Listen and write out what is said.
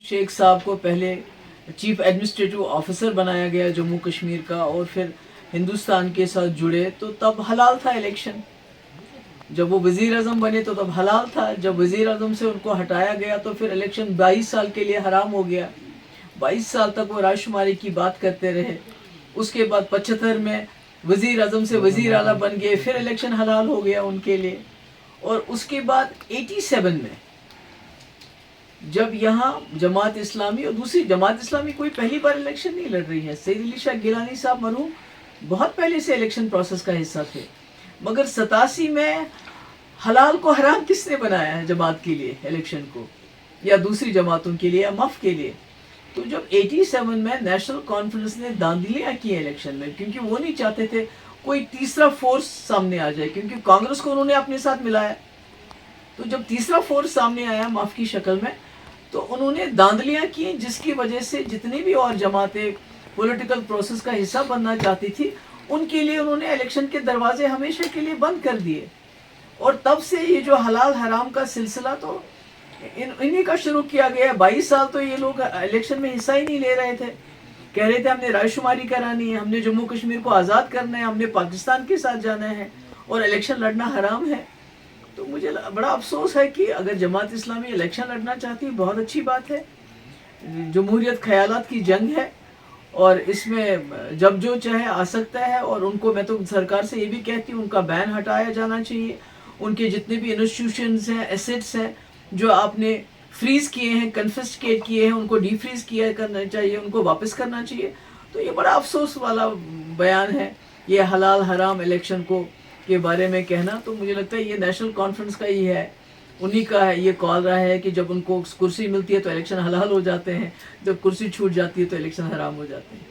शेख साहब को पहले चीफ एडमिनिस्ट्रेटिव ऑफिसर बनाया गया जम्मू कश्मीर का, और फिर हिंदुस्तान के साथ जुड़े तो तब हलाल था इलेक्शन। जब वो वजीर आजम बने तो तब हलाल था। जब वजीर आजम से उनको हटाया गया तो फिर इलेक्शन 22 साल के लिए हराम हो गया। 22 साल तक वो राजशुमारी की बात करते रहे। उसके बाद 75 में वजीर आजम से वजीर आला बन गए, फिर इलेक्शन हलाल हो गया उनके लिए। और उसके बाद 87 में जब यहाँ जमात इस्लामी और दूसरी जमात इस्लामी कोई पहली बार इलेक्शन नहीं लड़ रही है। सैयद अली शाह गिलानी साहब मरहूम बहुत पहले से इलेक्शन प्रोसेस का हिस्सा थे, मगर 87 में हलाल को हराम किसने बनाया है जमात के लिए इलेक्शन को, या दूसरी जमातों के लिए, या मफ के लिए? तो जब 87 में नेशनल कॉन्फ्रेंस ने धांधलियाँ की इलेक्शन में, क्योंकि वो नहीं चाहते थे कोई तीसरा फोर्स सामने आ जाए, क्योंकि कांग्रेस को उन्होंने अपने साथ मिलाया। तो जब तीसरा फोर्स सामने आया माफ की शक्ल में, तो उन्होंने धांधलियाँ की, जिसकी वजह से जितनी भी और जमातें पॉलिटिकल प्रोसेस का हिस्सा बनना चाहती थी, उनके लिए उन्होंने इलेक्शन के दरवाजे हमेशा के लिए बंद कर दिए। और तब से ये जो हलाल हराम का सिलसिला तो इन्हीं का शुरू किया गया। 22 साल तो ये लोग इलेक्शन में हिस्सा ही नहीं ले रहे थे। कह रहे थे हमने रायशुमारी करानी है, हमने जम्मू कश्मीर को आज़ाद करना है, हमने पाकिस्तान के साथ जाना है, और इलेक्शन लड़ना हराम है। तो मुझे बड़ा अफसोस है कि अगर जमात इस्लामी इलेक्शन लड़ना चाहती है, बहुत अच्छी बात है। जमहूरियत ख्यालात की जंग है, और इसमें जब जो चाहे आ सकता है। और उनको, मैं तो सरकार से ये भी कहती हूँ, उनका बैन हटाया जाना चाहिए। उनके जितने भी इंस्टीट्यूशंस हैं, एसेट्स हैं जो आपने फ्रीज किए हैं, कन्फिस्केट किए हैं, उनको डीफ्रीज किया करना चाहिए, उनको वापस करना चाहिए। तो ये बड़ा अफसोस वाला बयान है ये हलाल हराम इलेक्शन को के बारे में कहना। तो मुझे लगता है ये नेशनल कॉन्फ्रेंस का ही है, उन्हीं का है ये कॉल रहा है कि जब उनको कुर्सी मिलती है तो इलेक्शन हलाल हो जाते हैं, जब कुर्सी छूट जाती है तो इलेक्शन हराम हो जाते हैं।